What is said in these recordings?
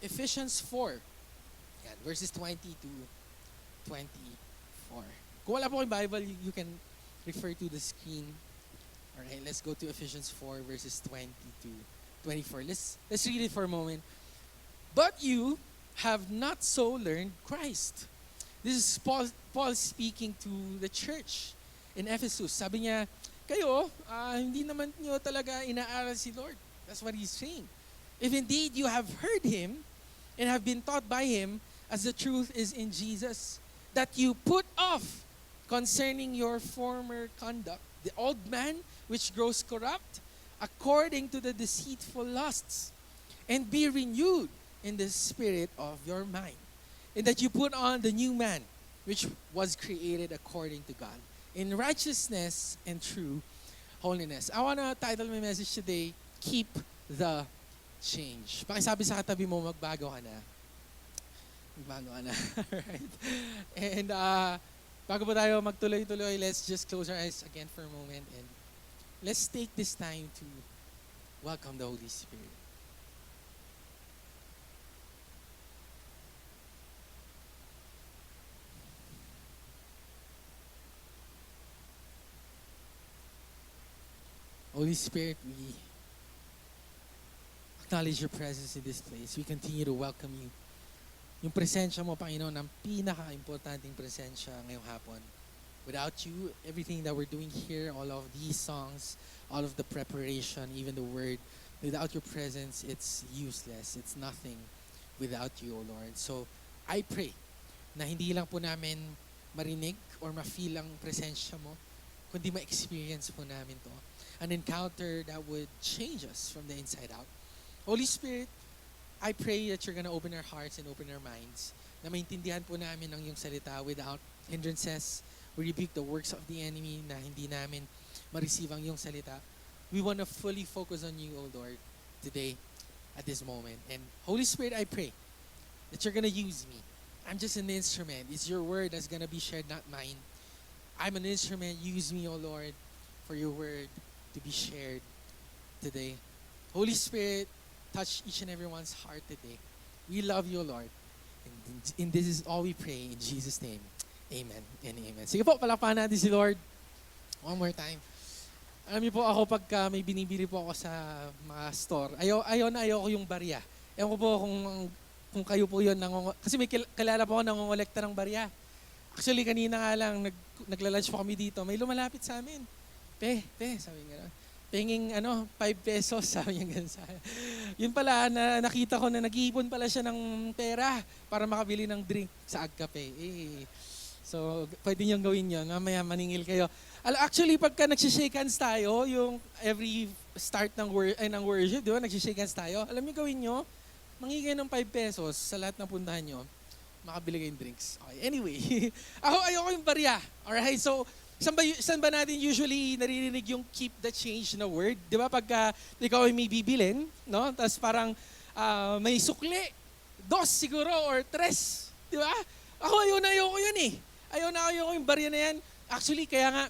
Ephesians 4, yan, verses 20 to 24. Kung wala po kayong Bible, you can refer to the screen. Alright, let's go to Ephesians 4, verses 20 to 24. Let's read it for a moment. But you have not so learned Christ. This is Paul speaking to the church in Ephesus. Sabi niya, kayo, hindi naman niyo talaga inaaral si Lord. That's what he's saying. If indeed you have heard him and have been taught by him, as the truth is in Jesus, that you put off concerning your former conduct, the old man which grows corrupt according to the deceitful lusts, and be renewed in the spirit of your mind, and that you put on the new man which was created according to God, in righteousness and true holiness. I want to title my message today, Keep the Change. Pakisabi sa katabi mo, magbago ka na. Magbago ka na. Alright? And bago pa tayo magtuloy-tuloy, let's just close our eyes again for a moment and let's take this time to welcome the Holy Spirit. Holy Spirit, we acknowledge your presence in this place. We continue to welcome you. Yung presensya mo, Panginoon, ang pinaka-importanting presensya ngayong hapon. Without you, everything that we're doing here, all of these songs, all of the preparation, even the word, without your presence, it's useless. It's nothing without you, O Lord. So, I pray na hindi lang po namin marinig or ma-feel ang presensya mo, kundi ma-experience po namin to. An encounter that would change us from the inside out. Holy Spirit, I pray that you're gonna open our hearts and open our minds, na maintindihan po namin ang iyong salita without hindrances. We rebuke the works of the enemy na hindi namin ma-receive ang iyong salita. We want to fully focus on you, O Lord, today, at this moment. And Holy Spirit, I pray that you're gonna use me. I'm just an instrument. It's your word that's gonna be shared, not mine. I'm an instrument. Use me, O Lord, for your word to be shared today. Holy Spirit, touch each and everyone's heart today. We love you, Lord. And this is all we pray in Jesus' name. Amen and amen. Sige po, palakpakan natin si Lord. One more time. Alam niyo po ako, pagka may binibili po ako sa mga store, ayaw ko yung barya. Ewan ko po kung kayo po yun. Kasi may kilala po ako nangongolekta ng barya. Actually, kanina nga lang, nagla-lunch po kami dito. May lumalapit sa amin. Sabi nga, penging 5 pesos, sabi niya ganun sa akin. Yun pala, nakita ko na nag-iipon pala siya ng pera para makabili ng drink sa Agcape. So, pwede niyong gawin yun. Mamaya maningil kayo. Actually, pagka nagsishake hands tayo, yung every start ng worship, di ba, nagsishake hands tayo, alam niyo gawin nyo, mangigay ng 5 pesos sa lahat ng puntahan nyo, makabili kayong drinks. Okay, anyway, ayoko yung barya. Alright, so, saan ba natin usually naririnig yung keep the change na word? Di ba pagka ikaw ay may bibilin, no? Tapos parang may sukli, 2 siguro or 3. Di ba? Ayoko yun eh. Ayoko yung barya na yan. Actually, kaya nga,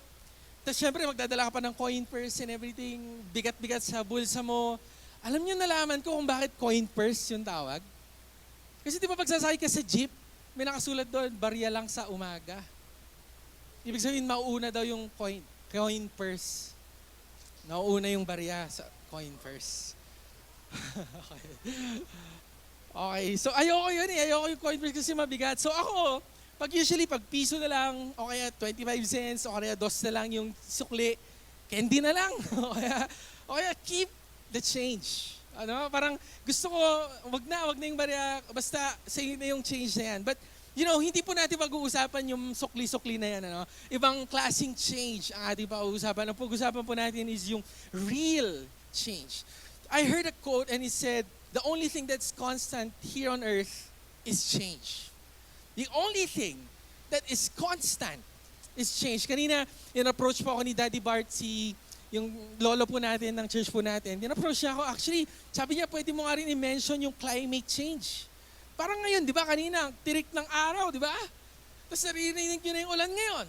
tapos syempre magdadala ka pa ng coin purse and everything, bigat-bigat sa bulsa mo. Alam niyo, nalaman ko kung bakit coin purse yung tawag? Kasi di ba pagsasakay ka sa jeep, may nakasulat doon, barya lang sa umaga. Ibig sabihin, mauuna daw yung coin purse. Nauuna yung barya sa coin purse. Okay, so ayoko yun eh. Ayoko yung coin purse kasi mabigat. So ako, pag piso na lang, o kaya 25 cents, o kaya 2 na lang yung sukli, candy na lang. o kaya keep the change. Parang gusto ko, wag na yung barya, basta sa'yo na yung change na yan. But hindi po natin pag-uusapan yung sukli-sukli na yan. Ibang klaseng change ang ating pag-uusapan. Ang pag-uusapan po natin is yung real change. I heard a quote and it said, the only thing that's constant here on earth is change. The only thing that is constant is change. Kanina, in-approach po ako ni Daddy Bart, yung lolo po natin ng church po natin. In-approach niya ako. Actually, sabi niya, pwede mo nga rin i-mention yung climate change. Parang ngayon, di ba, kanina, tirik ng araw, di ba? Tapos naririnig nyo na yung ulan ngayon.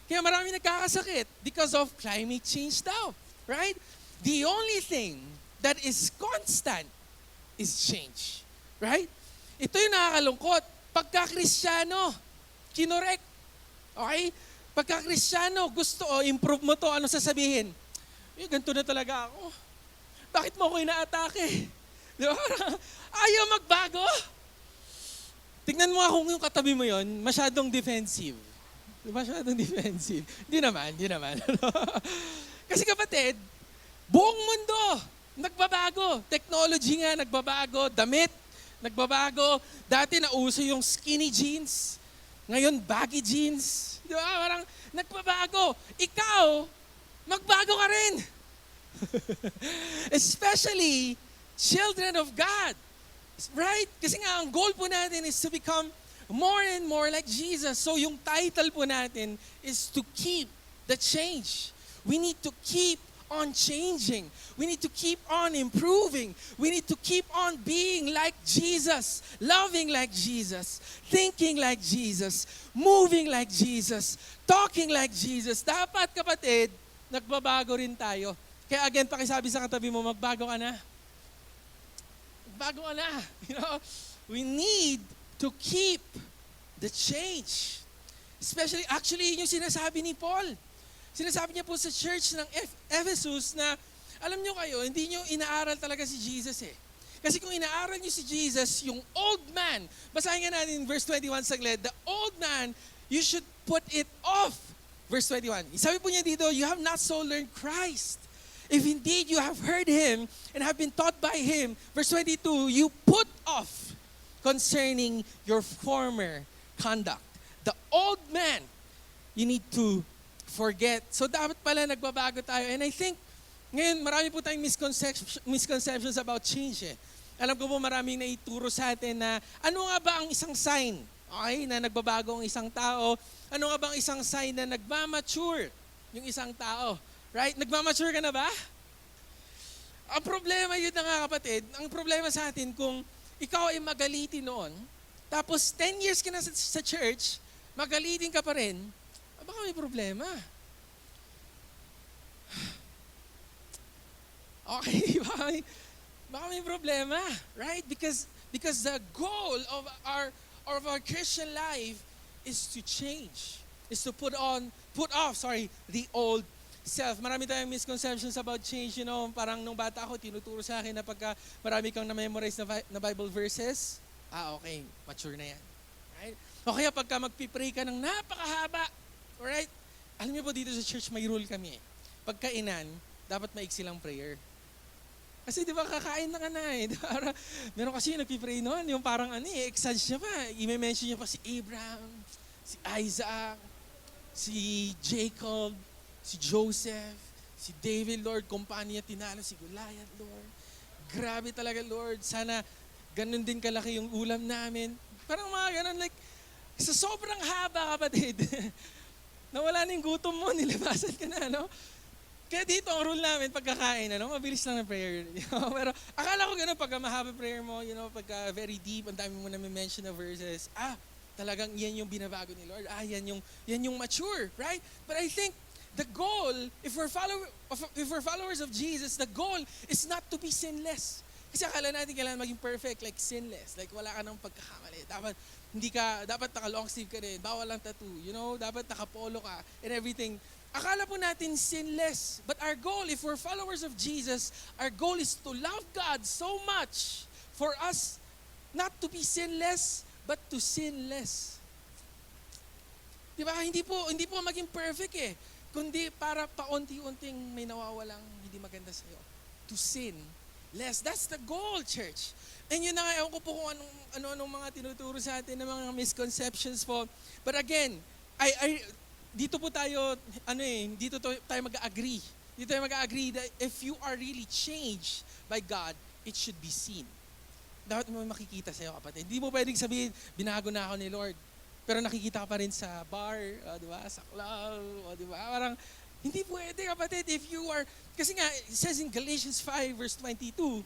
Kaya marami nagkakasakit because of climate change daw. Right? The only thing that is constant is change. Right? Ito yung nakakalungkot. Pagka-Kristyano, kinorek. Okay? Pagka-Kristyano, gusto improve mo to, ano sasabihin? Ganito na talaga ako. Bakit mo ako inaatake? Di ba? Ayaw magbago. Tignan mo ako kung yung katabi mo yon, masyadong defensive. Masyadong defensive. Hindi naman. Kasi kapatid, buong mundo, nagbabago. Technology nga, nagbabago. Damit, nagbabago. Dati nauso yung skinny jeans. Ngayon, baggy jeans. Di ba? Parang nagbabago. Ikaw, magbago ka rin. Especially children of God. Right? Kasi nga, ang goal po natin is to become more and more like Jesus. So yung title po natin is to keep the change. We need to keep on changing. We need to keep on improving. We need to keep on being like Jesus, loving like Jesus, thinking like Jesus, moving like Jesus, talking like Jesus. Dapat kapatid, nagbabago rin tayo. Kaya again, pakisabi sa katabi mo, magbago ka na. Magbago ka na. You know, we need to keep the change. Especially, actually, yung sinasabi ni Paul. Sinasabi niya po sa church ng Ephesus na, alam niyo kayo, hindi niyo inaaral talaga si Jesus eh. Kasi kung inaaral niyo si Jesus, yung old man, basahin nga natin verse 21 saglit, the old man, you should put it off. Verse 21. Sabi po niya dito, you have not so learned Christ. If indeed you have heard Him and have been taught by Him, verse 22, you put off concerning your former conduct. The old man, you need to forget. So dapat pala nagbabago tayo. And I think, ngayon marami po tayong misconceptions about change eh. Alam ko po maraming naituro sa atin na ano nga ba ang isang sign, okay, na nagbabago ang isang tao? Ano nga ba ang isang sign na nagmamature yung isang tao? Right? Nagmamature ka na ba? Ang problema yun na nga kapatid, ang problema sa atin kung ikaw ay magalitin noon, tapos 10 years ka na sa church, magalitin ka pa rin, baka may problema. Okay, baka may problema, right? Because the goal of our Christian life is to change, is to put off the old self. Marami tayong misconceptions about change, you know, parang nung bata ako, tinuturo sa akin na pagka marami kang na-memorize na Bible verses, okay, mature na yan. Right? O kaya pagka magpipray ka ng napakahaba, alright? Alam niyo po dito sa church, may rule kami eh. Pagkainan, dapat maiksi lang prayer. Kasi di ba kakain na ka na eh. Meron kasi yung nagpipray noon, yung parang exage niya pa. I-mention niya pa si Abraham, si Isaac, si Jacob, si Joseph, si David, Lord, kumpanya tinalo, si Goliath, Lord. Grabe talaga, Lord. Sana ganun din kalaki yung ulam namin. Parang mga ganun, like, sa sobrang haba, kapatid. Nawala na yung gutom mo, nilibasan ka na, no? Kaya dito, ang rule namin, pagkakain, mabilis lang ng prayer. You know? Pero akala ko ganun, pagka mahaba prayer mo, you know, pagka very deep, ang dami mo na mention na verses, talagang yan yung binabago ni Lord. Yan yung mature, right? But I think, the goal, if we're followers of Jesus, the goal is not to be sinless. Kasi akala natin kailangan maging perfect, like sinless. Like wala ka ng pagkakamali. Dapat naka-long sleeve ka rin. Bawal lang tattoo. You know, dapat naka-polo ka and everything. Akala po natin sinless. But our goal, if we're followers of Jesus, our goal is to love God so much for us not to be sinless, but to sin less. Diba? Hindi po maging perfect eh. Kundi para paunti-unting may nawawalang hindi maganda sa'yo. To sin less. That's the goal, church. And yun na nga, ewan ko po kung anong mga tinuturo sa atin ng mga misconceptions po. But again, dito po tayo, dito tayo mag-agree. Dito tayo mag-agree that if you are really changed by God, it should be seen. Dapat mo makikita sa'yo, kapatid. Hindi mo pwedeng sabihin, binago na ako ni Lord. Pero nakikita ka pa rin sa bar, di ba? Sa club, di ba? Parang, hindi pwede, kapatid, if you are, kasi nga, it says in Galatians 5, verse 22,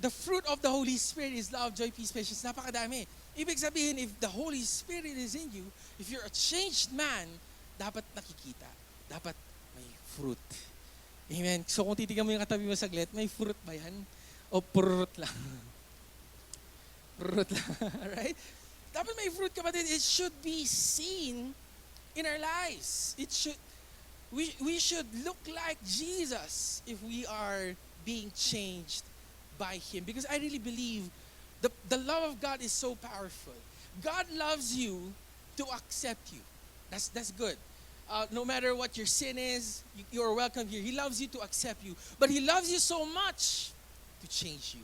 the fruit of the Holy Spirit is love, joy, peace, patience. Napakadami. Ibig sabihin, if the Holy Spirit is in you, if you're a changed man, dapat nakikita. Dapat may fruit. Amen. So kung titigan mo yung katabi mo saglit, may fruit ba yan? O purut lang? Fruit lang, right? Dapat may fruit, kapatid. It should be seen in our lives. We should look like Jesus if we are being changed by Him. Because I really believe the love of God is so powerful. God loves you to accept you. That's good. No matter what your sin is, you're welcome here. He loves you to accept you. But He loves you so much to change you.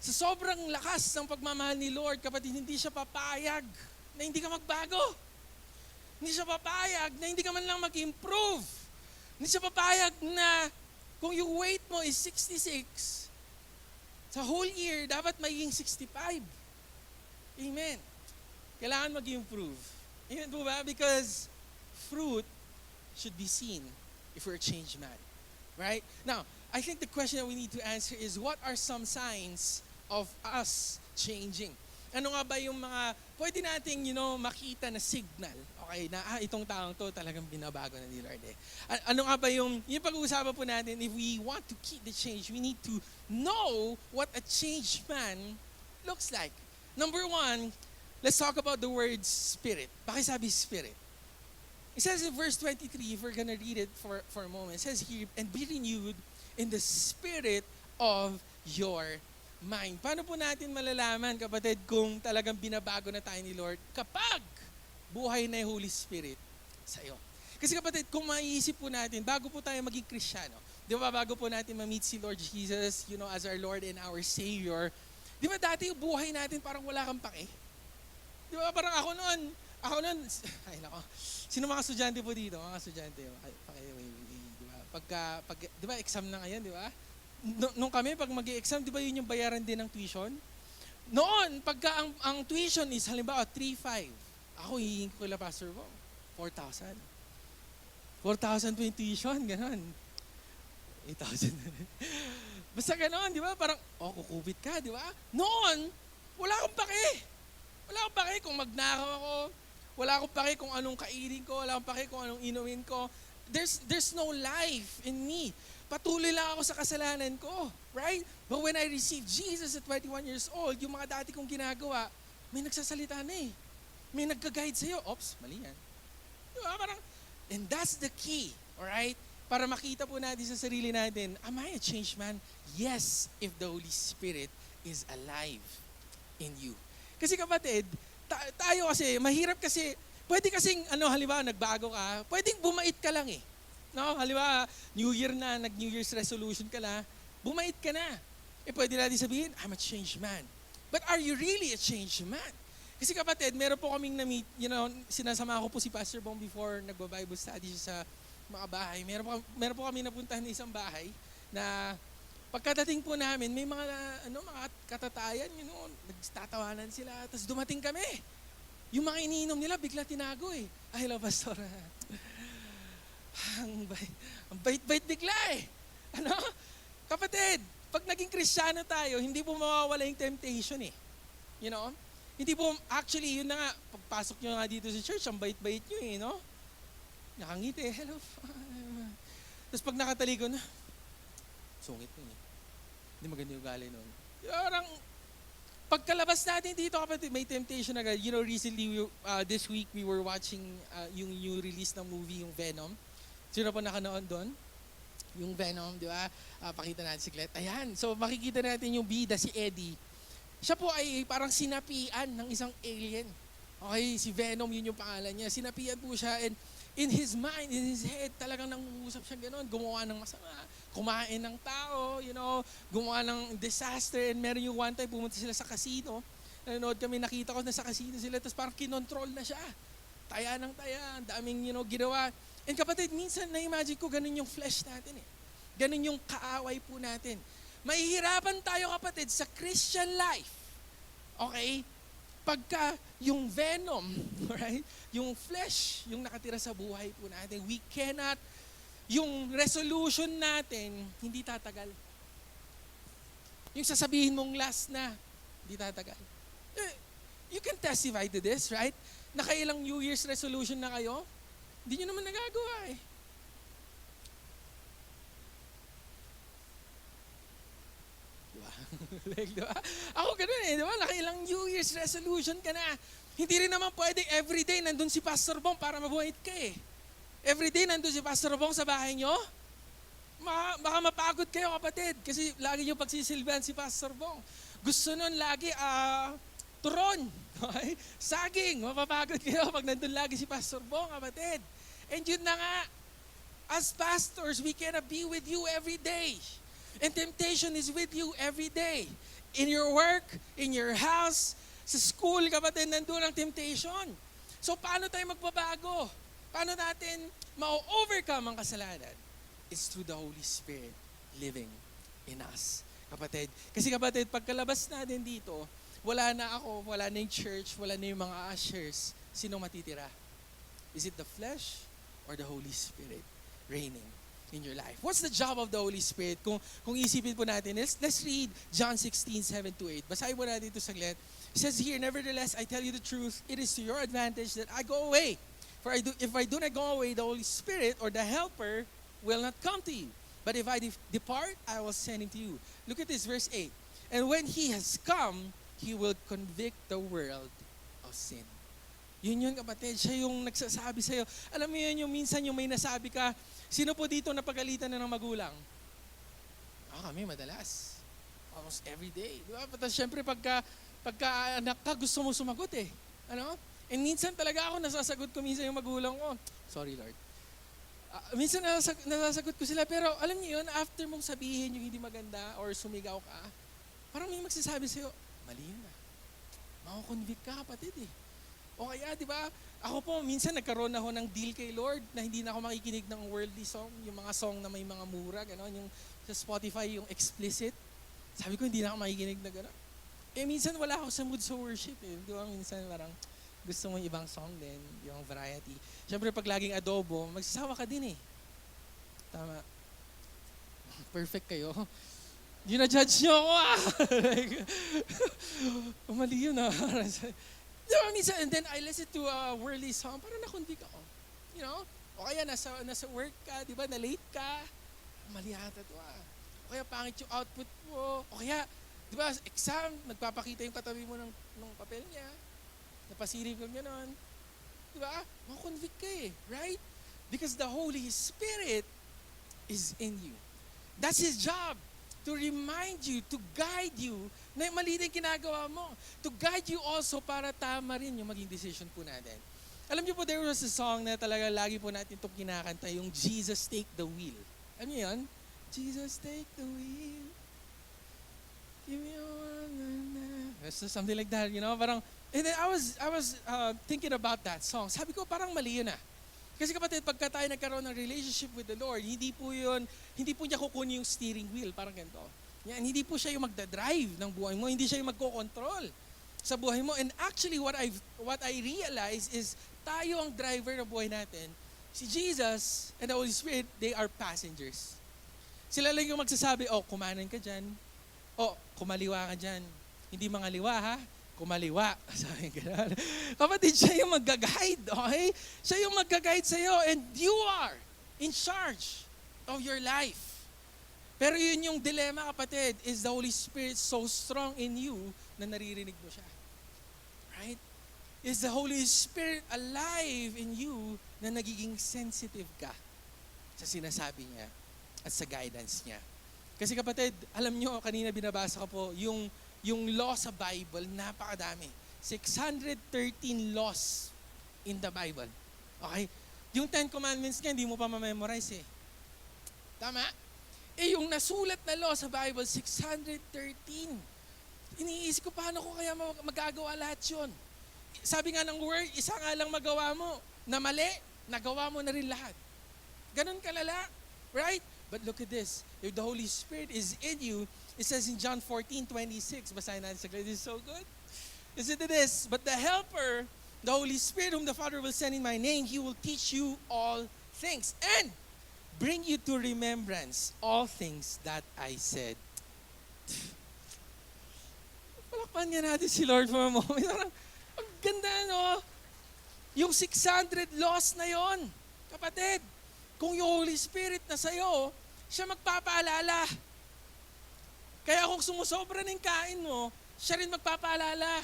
Sa sobrang lakas ng pagmamahal ni Lord, kapatid, hindi siya papayag na hindi ka magbago. Hindi siya papayag na hindi ka man lang mag-improve. Hindi siya papayag na kung yung weight mo is 66, sa whole year, dapat maging 65. Amen. Kailangan mag-improve. Amen po ba? Because fruit should be seen if we're a changed man. Right? Now, I think the question that we need to answer is, what are some signs of us changing? Ano nga ba yung mga pwede nating, makita na signal? Okay, na itong taong to talagang binabago na ni Lord eh. Ano nga ba yung pag-uusapan po natin, if we want to keep the change, we need to know what a changed man looks like. Number one, let's talk about the word spirit. Bakit sabi spirit? It says in verse 23, if we're gonna read it for a moment, it says here, and be renewed in the spirit of your mind. Paano po natin malalaman, kapatid, kung talagang binabago na tayo ni Lord? Kapag buhay na yung Holy Spirit sa iyo. Kasi kapatid, kung maiisip po natin, bago po tayo maging Kristiyano, di ba bago po natin ma-meet si Lord Jesus, as our Lord and our Savior, di ba dati yung buhay natin parang wala kang pake? Di ba parang ako noon, ay nako, sino mga estudyante po dito? Mga estudyante, di ba? Di ba exam na ngayon, di ba? Nung kami, pag mag-i-exam, di ba yun yung bayaran din ng tuition? Noon, pagka ang tuition is halimbawa 3,500, ako hihingi ko kila Pastor Bo, 4,000. 4,000 po yung tuition, gano'n. 8,000. Basta gano'n, di ba? Parang, kukubit ka, di ba? Noon, wala akong pake. Wala akong pake kung magnakaw ako. Wala akong pake kung anong kainin ko. Wala akong pake kung anong inumin ko. There's no life in me. Patuloy lang ako sa kasalanan ko. Right? But when I received Jesus at 21 years old, yung mga dati kong ginagawa, may nagsasalita na eh. May nagka-guide sa'yo. Oops, mali yan. Diba? Parang, and that's the key. Alright? Para makita po natin sa sarili natin, am I a changed man? Yes, if the Holy Spirit is alive in you. Kasi kapatid, tayo kasi, mahirap kasi, pwede kasing, halimbawa, nagbago ka, pwedeng bumait ka lang eh. No? Halimbawa, New Year na, nag-New Year's resolution ka na, bumait ka na. Pwede natin sabihin, I'm a changed man. But are you really a changed man? Kasi kapatid, meron po kaming na-meet, sinasama ko po si Pastor Bong before nagba-Bible study siya sa mga bahay. Meron po kami napuntahan na isang bahay na pagkadating po namin, may mga katatayan, nagtatawanan sila. Tapos dumating kami. Yung mga iniinom nila, bigla tinago eh. Ay, hello, Pastor. Ang bait-bait bigla eh. Kapatid, pag naging Kristiyano tayo, hindi po mawawala yung temptation eh. Hindi po, actually, yun na nga, pagpasok nyo nga dito sa church, ang bait-bait nyo eh, Nakangiti, hello. Tapos pag nakatalikod na, sungit mo eh. Hindi maganda yung ugali nun. Parang, pagkalabas natin dito, kapatid, may temptation agad. Recently, this week, we were watching yung new release ng movie, yung Venom. Sino po nakanood doon? Yung Venom, di ba? Pakita natin si Clet. Ayan, so makikita natin yung bida, si Eddie. Siya po ay parang sinapian ng isang alien. Okay, si Venom, yun yung pangalan niya. Sinapian po siya and in his mind, in his head, talagang nangungusap siya gano'n. Gumawa ng masama, kumain ng tao, gumawa ng disaster. And meron yung one time, pumunta sila sa casino. Nanonood kami, nakita ko na sa casino sila, tapos parang kinontrol na siya. Taya ng taya, ang daming ginawa. And kapatid, minsan na-imagine ko, ganun yung flesh natin eh. Ganun yung kaaway po natin. Mahihirapan tayo kapatid sa Christian life. Okay? Pagka yung venom, right? Yung flesh, yung nakatira sa buhay po natin, we cannot, yung resolution natin, hindi tatagal. Yung sasabihin mong last na, hindi tatagal. You can testify to this, right? Nakailang New Year's resolution na kayo? Hindi nyo naman nagagawa eh. Diba? Diba? Ako ganun eh, diba? Nakailang Year's resolution ka na. Hindi rin naman pwedeng everyday nandun si Pastor Bong para mabuhait ka eh. Everyday nandun si Pastor Bong sa bahay nyo. Baka mapagod kayo kapatid kasi lagi nyo pagsisilbihan si Pastor Bong. Gusto nun lagi turon, okay? Saging, mapapagod kayo pag nandun lagi si Pastor Bong kapatid. And yun na nga, as pastors, we cannot be with you every day. And temptation is with you every day. In your work, in your house, sa school kapatid, nandun ang temptation. So paano tayo magbabago? Paano natin ma-overcome ang kasalanan? It's through the Holy Spirit living in us. Kapatid. Kasi kapatid, pagkalabas natin dito, wala na ako, wala na yung church, wala na yung mga ushers. Sino matitira? Is it the flesh or the Holy Spirit reigning in your life? What's the job of the Holy Spirit? Kung isipin po natin, let's read John 16:7-8. Basahin po natin ito saglit. It says here, nevertheless, I tell you the truth, it is to your advantage that I go away. For if I do not go away, the Holy Spirit or the Helper will not come to you. But if I depart, I will send him to you. Look at this, verse 8. And when he has come, he will convict the world of sin. Yun yun kapatid, siya yung nagsasabi sa'yo. Alam mo yun, yung minsan yung may nasabi ka, sino po dito napagalitan na ng magulang? Kami madalas. Almost every day. Di ba? Tapos syempre pagka anak ka, gusto mo sumagot eh. Ano? And minsan talaga ako nasasagot ko minsan yung magulang ko. Sorry Lord. Minsan nasasagot ko sila, pero alam niyo yun, after mong sabihin yung hindi maganda or sumigaw ka, parang may magsasabi sa'yo, mali yun ah. Mako-convict ka kapatid eh. O kaya, di ba, ako po, minsan nagkaroon ako ng deal kay Lord na hindi na ako makikinig ng worldly song, yung mga song na may mga mura, gano'n, yung sa Spotify, yung explicit. Sabi ko, hindi na ako makikinig na gano'n. Eh, minsan wala ako sa mood sa worship eh. Di ba, minsan parang, gusto mo yung ibang song din, yung variety. Siyempre, pag laging adobo, magsasawa ka din eh. Tama. Perfect kayo. Hindi na-judge nyo ako ah. Mali yun ah. Diba, minsan, and then I listen to a worldly song, parang na-convict ako. You know? O kaya nasa work ka, di ba, na-late ka. Mali yata to ah. O kaya pangit yung output mo. O kaya, di ba, exam, nagpapakita yung katabi mo ng papel niya. Napasirig ko gano'n. Diba? Makonvict ka eh. Right? Because the Holy Spirit is in you. That's His job. To remind you, to guide you, na mali din ginagawa mo. To guide you also para tama rin yung maging decision po natin. Alam niyo po, there was a song na talaga lagi po natin itong kinakanta, yung Jesus Take the Wheel. Alam niyo yun? Jesus Take the Wheel. Give me one. Something like that, you know? Parang, and then I was thinking about that song. Sabi ko, parang mali yun ah. Kasi kapatid, pagka tayo nagkaroon ng relationship with the Lord, hindi po niya kukunin yung steering wheel, parang ganito. Yan, hindi po siya yung magdadrive ng buhay mo, hindi siya yung magko-control sa buhay mo. And actually, what I realize is, tayo ang driver ng buhay natin. Si Jesus and the Holy Spirit, they are passengers. Sila lang yung magsasabi, oh, kumanan ka dyan. Oh, kumaliwa ka dyan. Hindi mangaliwa ha, kumaliwa. Sabi gano'n. Kapatid, siya yung mag-guide, okay? Siya yung mag-guide sa'yo and you are in charge of your life. Pero yun yung dilemma, kapatid, is the Holy Spirit so strong in you na naririnig mo siya? Right? Is the Holy Spirit alive in you na nagiging sensitive ka sa sinasabi niya at sa guidance niya? Kasi kapatid, alam nyo, kanina binabasa ko po, yung law sa Bible, napakadami. 613 laws in the Bible. Okay? Yung 10 Commandments niya, hindi mo pa ma-memorize eh. Tama? Eh, yung nasulat na law sa Bible, 613. Iniisip ko, paano ko kaya magagawa lahat yun? Sabi nga ng word, isa nga lang magawa mo na mali, nagawa mo na rin lahat. Ganun kalala. Right? But look at this. If the Holy Spirit is in you, it says in John 14:26, basahin natin sa this is so good. Listen to this. But the Helper, the Holy Spirit whom the Father will send in my name, He will teach you all things and bring you to remembrance all things that I said. Palakpan nga natin si Lord for a moment. Ang ganda, no? Yung 600 laws na yon, kapatid, kung yung Holy Spirit na sa'yo, siya magpapaalala. Kaya kung sumusobra ng kain mo, siya rin magpapaalala.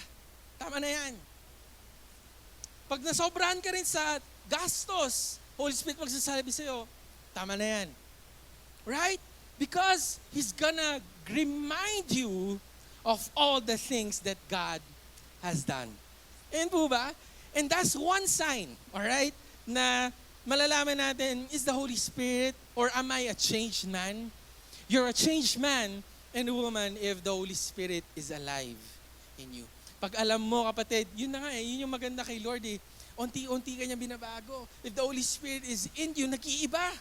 tama na yan. Pag nasobrahan ka rin sa gastos, Holy Spirit magsasabi sa'yo, tama na yan. Right? Because He's gonna remind you of all the things that God has done. And po ba? And that's one sign, alright, na malalaman natin, is the Holy Spirit or am I a changed man? You're a changed man and woman if the Holy Spirit is alive in you. Pag alam mo, kapatid, yun na nga yun yung maganda kay Lord eh. Unti-unti ka niya binabago. If the Holy Spirit is in you, nag-iiba.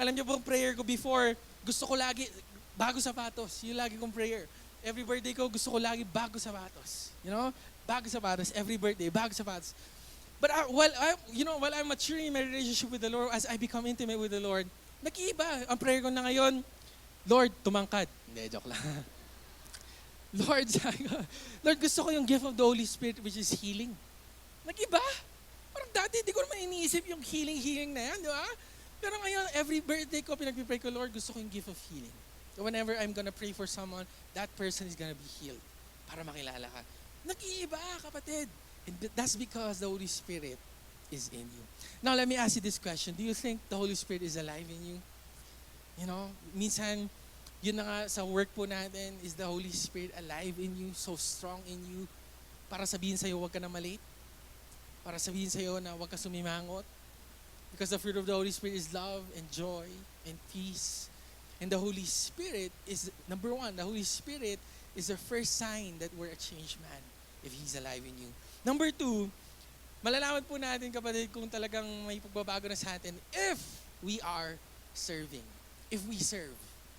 Alam niyo po, prayer ko before, gusto ko lagi, bago sapatos. Yung lagi kong prayer. Every birthday ko, gusto ko lagi bago sapatos. You know? Bago sapatos, every birthday, bago sapatos. But while I'm maturing in my relationship with the Lord, as I become intimate with the Lord, nag-iiba. Ang prayer ko na ngayon, Lord, tumangkad. Hindi, joke lang. Lord, Lord, gusto ko yung gift of the Holy Spirit, which is healing. Nag-iba. Parang dati, hindi ko naman iniisip yung healing na yan, di ba? Pero ngayon, every birthday ko, pinag-pray ko, Lord, gusto ko yung gift of healing. So whenever I'm gonna pray for someone, that person is gonna be healed para makilala ka. Nag-iiba, kapatid. And that's because the Holy Spirit is in you. Now, let me ask you this question. Do you think the Holy Spirit is alive in you? You know, minsan, yun na nga sa work po natin, is the Holy Spirit alive in you, so strong in you, para sabihin sa'yo, huwag ka na malate? Para sabihin sa'yo na huwag ka sumimangot? Because the fruit of the Holy Spirit is love and joy and peace. And the Holy Spirit is, number one, the Holy Spirit is the first sign that we're a changed man if He's alive in you. Number two, malalaman po natin, kapatid, kung talagang may pagbabago na sa atin if we are serving. If we serve,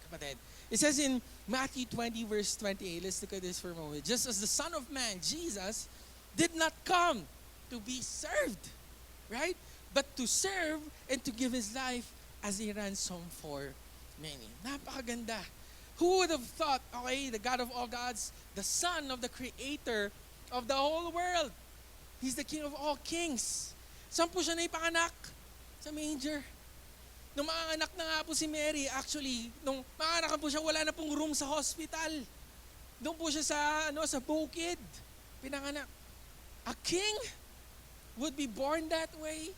kapatid. It says in Matthew 20 verse 28, let's look at this for a moment. Just as the Son of Man, Jesus, did not come to be served, right? But to serve and to give His life as a ransom for many. Napakaganda. Who would have thought, okay, the God of all gods, the Son of the Creator of the whole world. He's the King of all kings. Saan po siya naipanganak? Sa manger. Nung maanganak na nga po si Mary, actually, nung maanganak po siya, wala na pong room sa hospital. Doon po siya sa bukid. Pinanganak. A king would be born that way.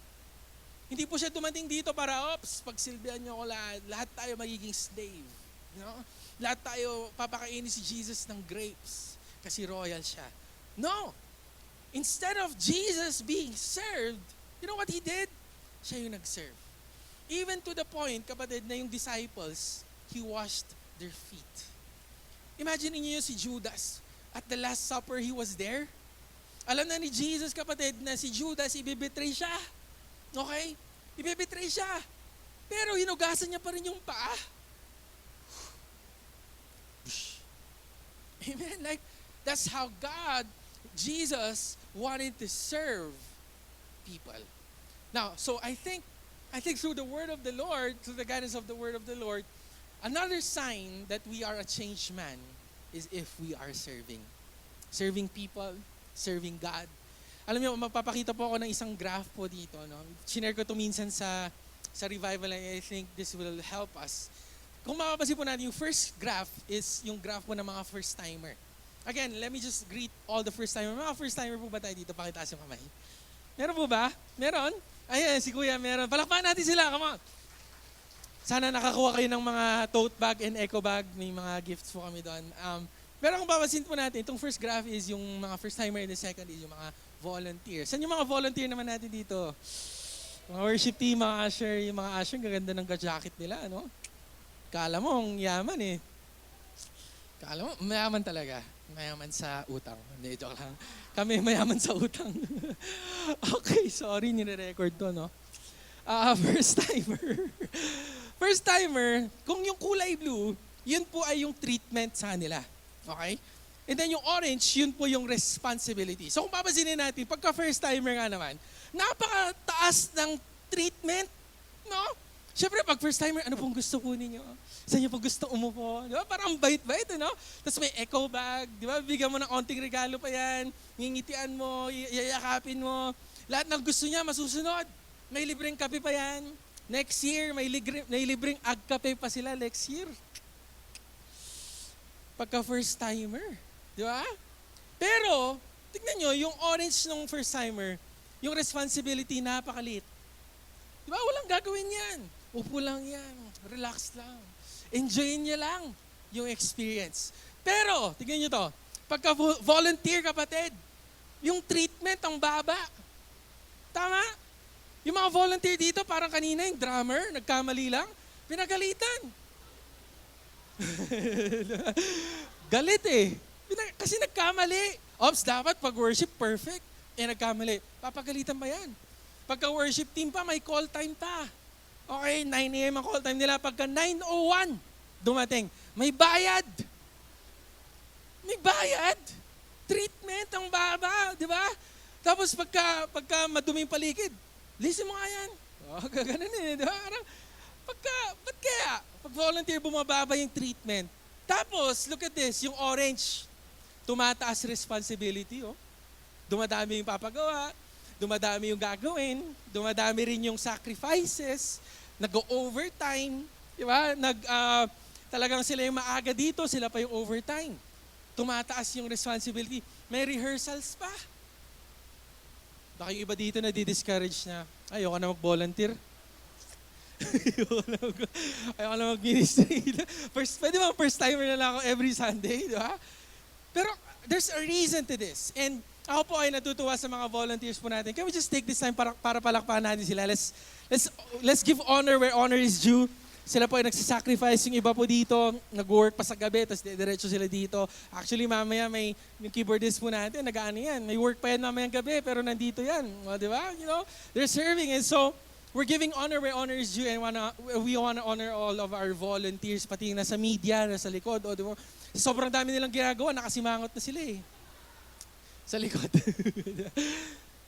Hindi po siya dumating dito para, pagsilbihan niyo ko lahat tayo magiging slave. You know? Lahat tayo papakainin si Jesus ng grapes kasi royal siya. No! Instead of Jesus being served, you know what He did? Siya yung nag-serve. Even to the point, kapatid, na yung disciples, He washed their feet. Imagine niyo si Judas. At the Last Supper, he was there. Alam na ni Jesus, kapatid, na si Judas, ibibetray siya. Okay? Ibibetray siya. Pero hinugasan niya pa rin yung paa. Amen? Like, that's how God, Jesus, wanted to serve people. Now, so I think through the word of the Lord, through the guidance of the word of the Lord, another sign that we are a changed man is if we are serving. Serving people, serving God. Alam niyo, magpapakita po ako ng isang graph po dito. No? Shinare ko ito minsan sa revival and I think this will help us. Kung mapapansin po natin, yung first graph is yung graph po ng mga first-timer. Again, let me just greet all the first-timer. Mga first-timer po ba tayo dito? Pakitaas yung kamay. Meron po ba? Meron? Ayan, si Kuya meron. Palakpakan natin sila, come on. Sana nakakuha kayo ng mga tote bag and eco bag. May mga gifts po kami doon. Pero kung papansin po natin, itong first graph is yung mga first-timer and the second is yung mga volunteers. Saan yung mga volunteer naman natin dito? Mga worship team, mga usher, yung mga usher, gaganda ng jacket nila, ano? Kala mo, ang yaman eh. Kala mo, mayaman talaga. Mayaman sa utang. Hindi, joke lang. Kami mayaman sa utang. Okay, sorry, nire-record to, no? First timer. First timer, kung yung kulay blue, yun po ay yung treatment sa kanila. Okay? And then yung orange, yun po yung responsibility. So kung papansinin natin, pagka first timer nga naman, napakataas ng treatment, no? Siyempre, pag first timer, ano pong gusto po ninyo? Saan niyo po gusto umupo? Di ba? Parang bait-bait, no? Tapos may eco bag, di ba? Bigyan mo ng onting regalo pa yan, ngingitian mo, yayakapin mo. Lahat ng gusto niya, masusunod. May libreng kape pa yan. Next year, may libreng ag-kape pa sila next year. Pagka first timer. Di ba? Pero, tignan nyo, yung orange nung first timer, yung responsibility napakaliit. Di ba? Walang gagawin yan. Upo lang yan. Relax lang. Enjoyin niya lang yung experience. Pero, tignan nyo to, pagka volunteer kapatid, yung treatment ang baba. Tama? Yung mga volunteer dito, parang kanina yung drummer, nagkamali lang, pinagalitan. Galit eh. Kasi nagkamali. Ops, dapat pag worship, perfect. Nagkamali. Papagalitan ba yan? Pagka worship team pa, may call time pa. Okay, 9 a.m. ang call time nila. Pagka 9:01, dumating, may bayad. May bayad. Treatment ang baba, di ba? Tapos pagka maduming paligid, listen mo nga yan. Ganun eh, di ba? Ba't kaya? Pag volunteer, bumababa yung treatment. Tapos, look at this, yung orange, tumataas responsibility, oh. Dumadami yung papagawa, dumadami yung gagawin, dumadami rin yung sacrifices, nag-overtime, di ba? Talagang sila yung maaga dito, sila pa yung overtime. Tumataas yung responsibility. May rehearsals pa. Baka yung iba dito na di-discourage na, ayoko na mag-volunteer. ayoko na mag-ministry. Pwede ba first timer na lang ako every Sunday, di ba? Pero there's a reason to this. And ako po ay natutuwa sa mga volunteers po natin. Can we just take this time para palakpakan natin sila? Let's give honor where honor is due. Sila po ay nagsasacrifice. Yung iba po dito, nag-work pa sa gabi, tapos diretso sila dito. Actually, mamaya may yung keyboardist po natin, nag-ano yan. May work pa yan mamayang gabi, pero nandito yan. O, di ba? You know, they're serving. And so, we're giving honor where honor is due, and we want to honor all of our volunteers, pati yung nasa media, nasa likod. O, di ba? Sobrang dami nilang ginagawa, nakasimangot na sila eh. Sa likod.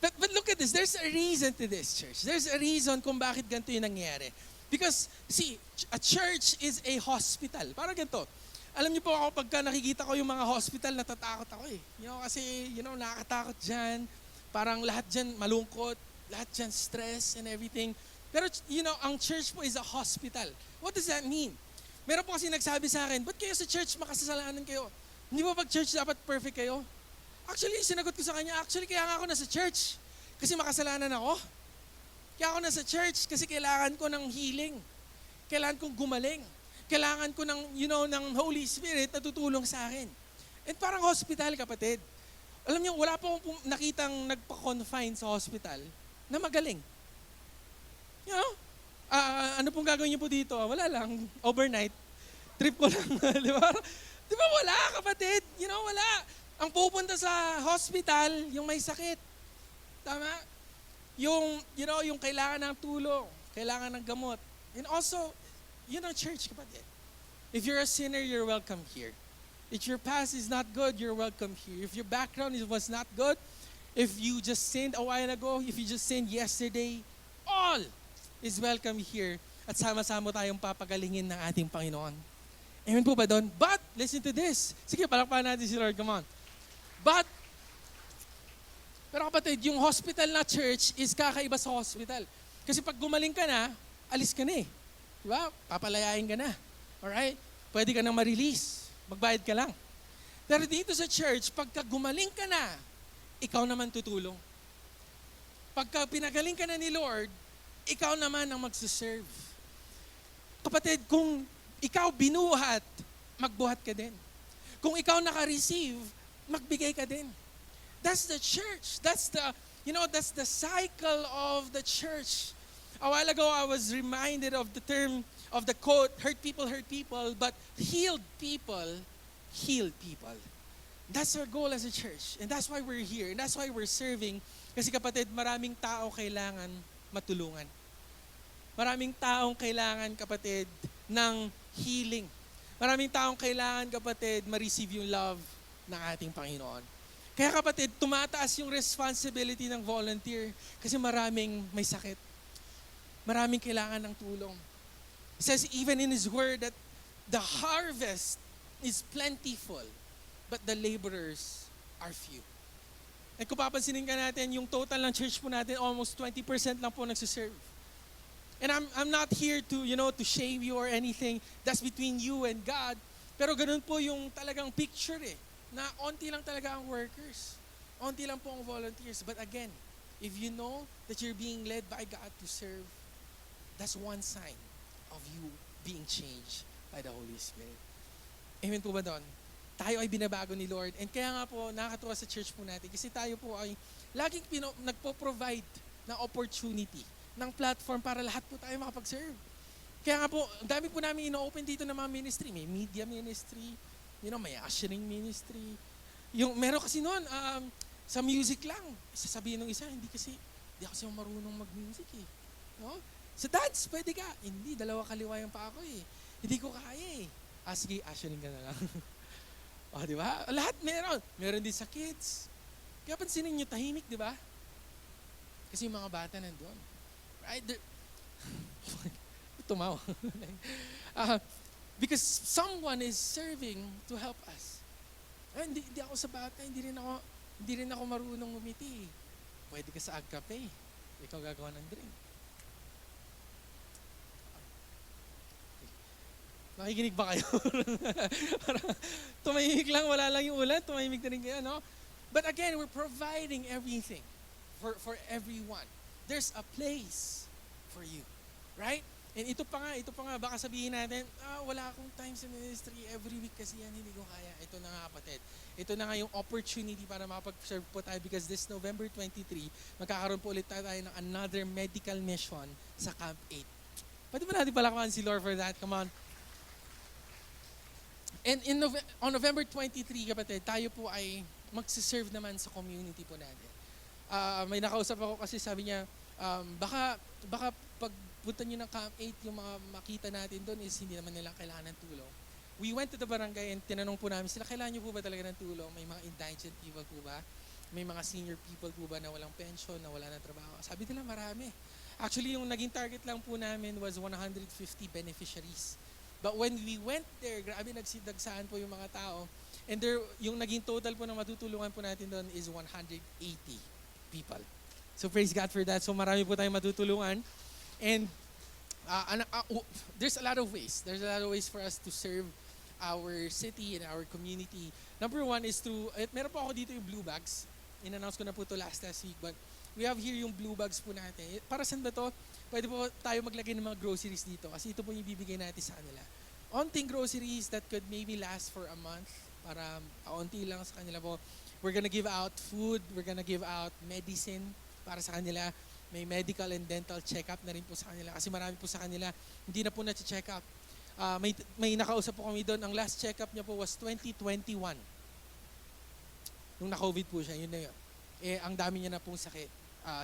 but look at this, there's a reason to this, church. There's a reason kung bakit ganito yung nangyari. Because, see, a church is a hospital. Parang ganito. Alam niyo po ako, pagka nakikita ko yung mga hospital, natatakot ako eh. You know, kasi, nakakatakot dyan. Parang lahat dyan malungkot, lahat dyan stress and everything. Pero, ang church po is a hospital. What does that mean? Meron po kasi nagsabi sa akin, ba't kayo sa church makasalanan kayo? Hindi ba pag church dapat perfect kayo? Actually, sinagot ko sa kanya, kaya nga ako nasa church. Kasi makasalanan ako. Kaya ako nasa church kasi kailangan ko ng healing. Kailangan kong gumaling. Kailangan ko ng Holy Spirit na tutulong sa akin. And parang hospital, kapatid. Alam niyo, wala po akong nakitang nagpa-confine sa hospital na magaling. You know? Ano pong gagawin niyo po dito? Wala lang. Overnight. Trip ko lang. Di ba? Di ba wala, kapatid? Wala. Ang pupunta sa hospital, yung may sakit. Tama? Yung kailangan ng tulong, kailangan ng gamot. And also, church, kapatid. If you're a sinner, you're welcome here. If your past is not good, you're welcome here. If your background was not good, if you just sinned a while ago, if you just sinned yesterday, all is welcome here. At sama-sama tayong papagalingin ng ating Panginoon. Amen po ba doon? But, listen to this. Sige, palakpakan natin si Lord, come on. Pero kapatid, yung hospital na church is kakaiba sa hospital. Kasi pag gumaling ka na, alis ka na eh. Diba? Papalayain ka na. Alright? Pwede ka nang ma-release. Magbayad ka lang. Pero dito sa church, pagka gumaling ka na, ikaw naman tutulong. Pagka pinagaling ka na ni Lord, ikaw naman ang magsiserve. Kapatid, kung ikaw binuhat, magbuhat ka din. Kung ikaw naka-receive, magbigay ka din. That's the church. That's the cycle of the church. A while ago, I was reminded of the term, of the quote, hurt people, but healed people, heal people. That's our goal as a church. And that's why we're here. And that's why we're serving. Kasi kapatid, maraming tao kailangan matulungan. Maraming taong kailangan, kapatid, ng healing. Maraming taong kailangan, kapatid, ma-receive yung love ng ating Panginoon. Kaya kapatid, tumataas yung responsibility ng volunteer kasi maraming may sakit. Maraming kailangan ng tulong. It says even in His Word that the harvest is plentiful, but the laborers are few. At kung papansinin ka natin, yung total ng church po natin, almost 20% lang po nagsiserve. And I'm not here to shame you or anything. That's between you and God. Pero ganun po yung talagang picture eh. Na onti lang talaga ang workers. Onti lang po ang volunteers. But again, if you know that you're being led by God to serve, that's one sign of you being changed by the Holy Spirit. Amen po ba doon? Tayo ay binabago ni Lord. And kaya nga po, nakakatuwa sa church po natin kasi tayo po ay laging nagpo-provide ng opportunity, ng platform para lahat po tayo makapag-serve. Kaya nga po, ang dami po namin ino-open dito ng mga ministry. May media ministry, may ushering ministry. Meron kasi noon, sa music lang. Sasabihin ng isa, hindi ako marunong mag-music eh. No? Sa dance, pwede ka. Hindi, dalawa kaliwayan pa ako eh. Hindi ko kaya eh. Sige, ushering ka na lang. O, di ba? Lahat meron. Meron din sa kids. Kaya pansinin nyo, tahimik, di ba? Kasi yung mga bata nandun. Right? Tumawa. Because someone is serving to help us. Hindi ako sa bata, hindi rin ako marunong ngumiti. Pwede ka sa agkape. Ikaw gagawa ng drink. Nakikinig ba kayo? Tumahimik lang, wala lang yung ulan, tumahimik na rin kayo, no? But again, we're providing everything for everyone. There's a place for you. Right? And ito pa nga, baka sabihin natin, wala akong time sa ministry, every week kasi yan, hindi ko kaya. Ito na nga kapatid. Ito na nga yung opportunity para makapag-serve po tayo because this November 23, magkakaroon po ulit tayo ng another medical mission sa Camp 8. Pwede ba natin palakpakan si Lord for that? Come on. And on November 23, kapatid, tayo po ay magsiserve naman sa community po natin. May nakausap ako kasi sabi niya, baka pagpunta nyo ng Camp 8, yung mga makita natin doon is hindi naman nila kailangan ng tulong. We went to the barangay and tinanong po namin sila, kailangan nyo po ba talaga ng tulong? May mga indigent people po ba? May mga senior people po ba na walang pension, na wala ng trabaho? Sabi nila marami. Actually, yung naging target lang po namin was 150 beneficiaries. But when we went there, grabe nagsidagsaan po yung mga tao. And yung naging total po na matutulungan po natin doon is 180 people. So praise God for that. So marami po tayong matutulungan. And there's a lot of ways. There's a lot of ways for us to serve our city and our community. Number one is meron po ako dito yung blue bags. In-announce ko na po ito last week. But we have here yung blue bags po natin. Para saan ba to? Pwede po tayo maglagay ng mga groceries dito kasi ito po yung ibibigay natin sa kanila. Onting groceries that could maybe last for a month para onti lang sa kanila po. We're gonna give out food, we're gonna give out medicine para sa kanila. May medical and dental check-up na rin po sa kanila kasi marami po sa kanila hindi na po na-check up. May nakausap po kami doon, ang last check-up niya po was 2021. Nung na-COVID po siya, yun na yun. Ang dami niya na pong sakit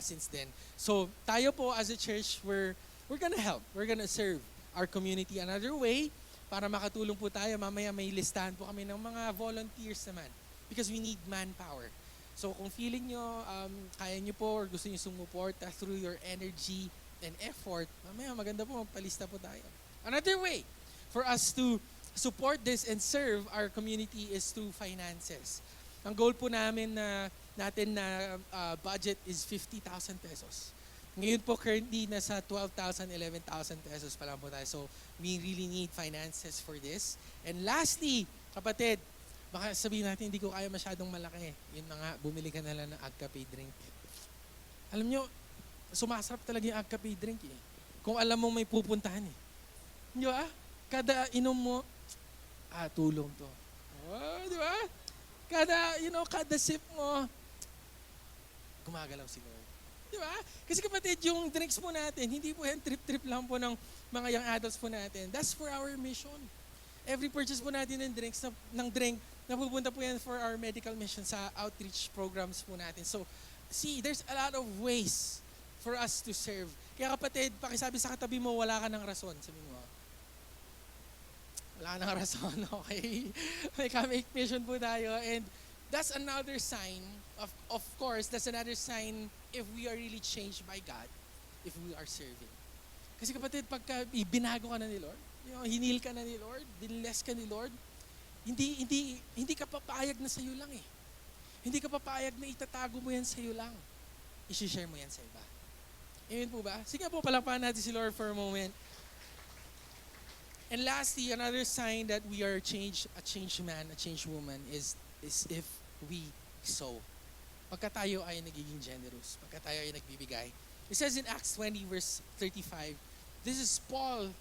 since then. So, tayo po as a church, we're gonna help. We're gonna serve our community another way para makatulong po tayo. Mamaya may listahan po kami ng mga volunteers naman because we need manpower. So, kung feeling nyo, kaya nyo po or gusto nyo sumuporta through your energy and effort, mamaya maganda po, magpalista po tayo. Another way for us to support this and serve our community is through finances. Ang goal po natin na budget is 50,000 pesos. Ngayon po currently nasa 12,000, 11,000 pesos pa lang po tayo. So we really need finances for this. And lastly, kapatid, baka sabihin natin hindi ko kaya masyadong malaki. Yun na nga, bumili ka na lang ng agkape drink. Alam nyo, sumasarap talaga yung agkape drink eh. Kung alam mo may pupuntahan eh. Di ba? Kada inom mo, tulong to. Oh, di ba? Kada sip mo, gumagalaw si Lord. Di ba? Kasi kapatid, yung drinks po natin, hindi po yan trip-trip lang po ng mga young adults po natin. That's for our mission. Every purchase po natin ng drink, napupunta po yan for our medical mission sa outreach programs po natin. So, see, there's a lot of ways for us to serve. Kaya kapatid, pakisabi sa katabi mo, wala ka ng rason. Sabi mo, wala nang rason, okay? May Camp 8 mission po tayo. And that's another sign, of course, that's another sign if we are really changed by God, if we are serving. Kasi kapatid, pagka binago ka na ni Lord, hinil ka na ni Lord, dinless ka ni Lord, hindi ka papayag na sa'yo lang eh. Hindi ka papayag na itatago mo yan sa'yo lang. I-share mo yan sa iba. Amen po ba? Sige po, palakpakan natin si Lord for a moment. And lastly, another sign that we are a changed man, a changed woman is if we sow. pagka tayo ay nagiging generous, pagka tayo ay nagbibigay. It says in Acts 20 verse 35, this is Paul,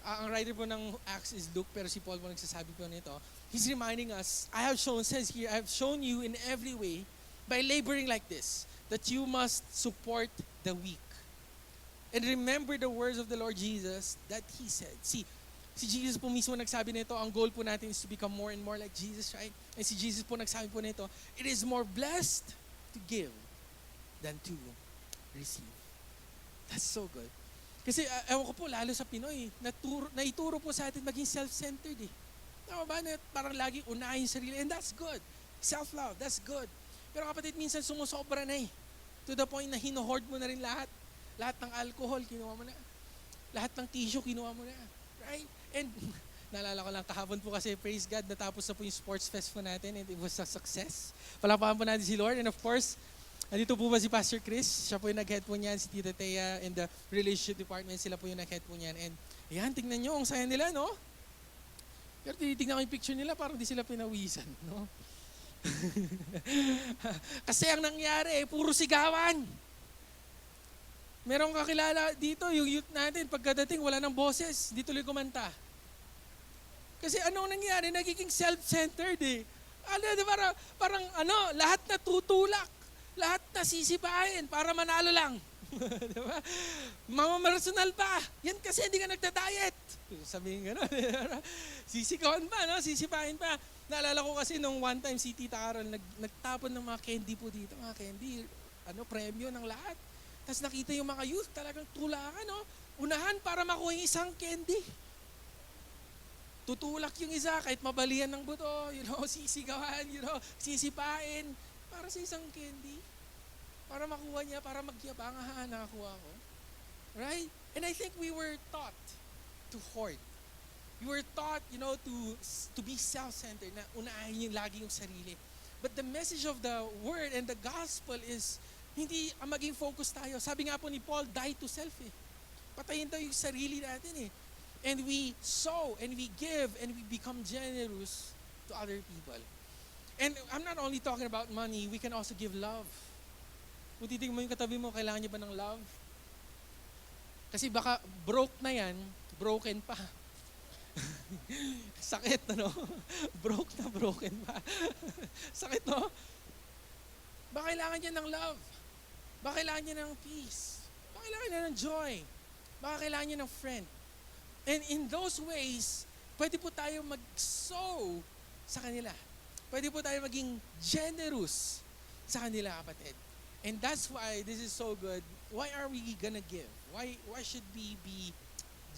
ang writer po ng Acts is Luke, pero si Paul po nagsasabi po nito. He's reminding us, says here, I have shown you in every way, by laboring like this, that you must support the weak. And remember the words of the Lord Jesus that He said. See, si Jesus po mismo nagsabi nito, ang goal po natin is to become more and more like Jesus, right? And si Jesus po nagsabi po nito, it is more blessed to give than to receive. That's so good. Kasi ewan ko po, lalo sa Pinoy, naituro po sa atin maging self-centered eh. Tama ba? Na parang lagi unahin yung sarili. And that's good. Self-love, that's good. Pero kapatid, minsan sumusobra na eh. To the point na hinohoard mo na rin lahat. Lahat ng alcohol, kinuha mo na. Lahat ng tissue, kinuha mo na. Right? And naalala ko lang, kahapon po kasi, praise God, natapos na po yung sports fest po natin and it was a success. Palapakan po natin si Lord. And of course, nandito po ba si Pastor Chris? Siya po yung nag-head po niyan, si Tita Thea and the relationship department, sila po yung nag-head po niyan. And ayan, tingnan nyo, ang saya nila, no? Pero tinitignan ko yung picture nila, parang di sila pinawisan, no? Kasi ang nangyari, puro sigawan. Merong kakilala dito, yung youth natin, pagkadating, wala ng boses, di tuloy kumanta. Kasi anong nangyari? Nagiging self-centered eh. Parang lahat natutulak. Lahat nasisipain para manalo lang. Diba? Mamamarasonal pa. Yan kasi hindi ka nagda-diet. Sabihin gano'n. Sisikawan pa, no? Sisipain pa. Naalala ko kasi nung one time si Tita Carol, nagtapon ng mga candy po dito. Mga candy, premyo ng lahat. Tapos nakita yung mga youth, talagang tulakan, no? Unahan para makuha yung isang candy. Tutulak yung isa kahit mabalian ng buto, sisigawan, sisipain. Para sa isang candy. Para makuha niya, para magyabang, nakakuha ko. Right? And I think we were taught to hoard. We were taught, to be self-centered, na unahin yung lagi yung sarili. But the message of the word and the gospel is, hindi ang maging focus tayo. Sabi nga po ni Paul, die to self eh. Patayin tayo yung sarili natin eh. And we sow, and we give, and we become generous to other people. And I'm not only talking about money, we can also give love. Kung titignan mo yung katabi mo, kailangan niya ba ng love? Kasi baka broke na yan, broken pa. Sakit, broke na broken pa. Sakit, no? Baka kailangan niya ng love. Baka kailangan niya ng peace. Baka kailangan niya ng joy. Baka kailangan niya ng friend. And in those ways, pwede po tayo mag-sow sa kanila. Pwede po tayo maging generous sa kanila, kapatid. And that's why this is so good. Why are we gonna give? Why should we be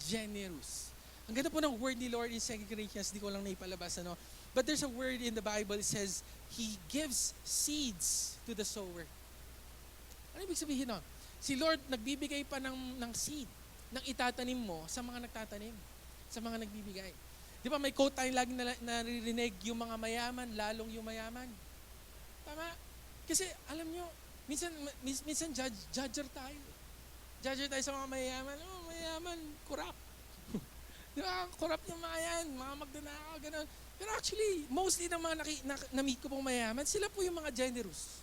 generous? Ang ganda po ng word ni Lord in 2 Corinthians, di ko lang naipalabas, But there's a word in the Bible, it says, He gives seeds to the sower. Ano ibig sabihin nun? Si Lord nagbibigay pa ng seed, ng itatanim mo sa mga nagtatanim, sa mga nagbibigay. Di ba may quote tayong laging naririnig, yung mga mayaman, lalong yung mayaman. Tama? Kasi alam nyo, minsan judger tayo. Judger tayo sa mga mayaman. Mayaman, corrupt. Di ba? Corrupt yung mga yan, mga magdanakaw, gano'n. Pero actually, mostly ng mga na-meet ko pong mayaman, sila po yung mga generous.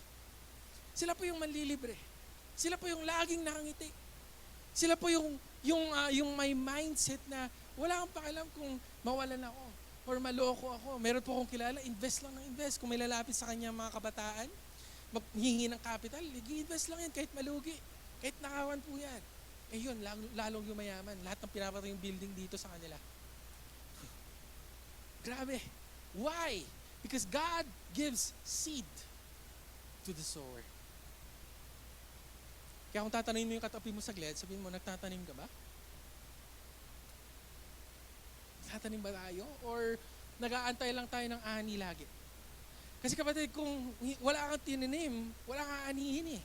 Sila po yung manlilibre. Sila po yung laging nakangiti. Sila po yung may mindset na wala kang pakialam kung mawalan ako or maloko ako. Meron po akong kilala, invest lang ng invest. Kung may lalapit sa kanya mga kabataan, maghihingi ng capital, i-invest lang yan kahit malugi. Kahit nakawan po yan. Eh yun, lalong yumayaman. Lahat ng pinapatay yung building dito sa kanila. Grabe. Why? Because God gives seed to the sower. Kaya kung tatanim mo yung katabi mo saglit, sabihin mo, nagtatanim ka ba? Tatanim ba tayo? Or nag-aantay lang tayo ng ani lagi? Kasi kapatid, kung wala kang tinanim, wala kang anihin eh.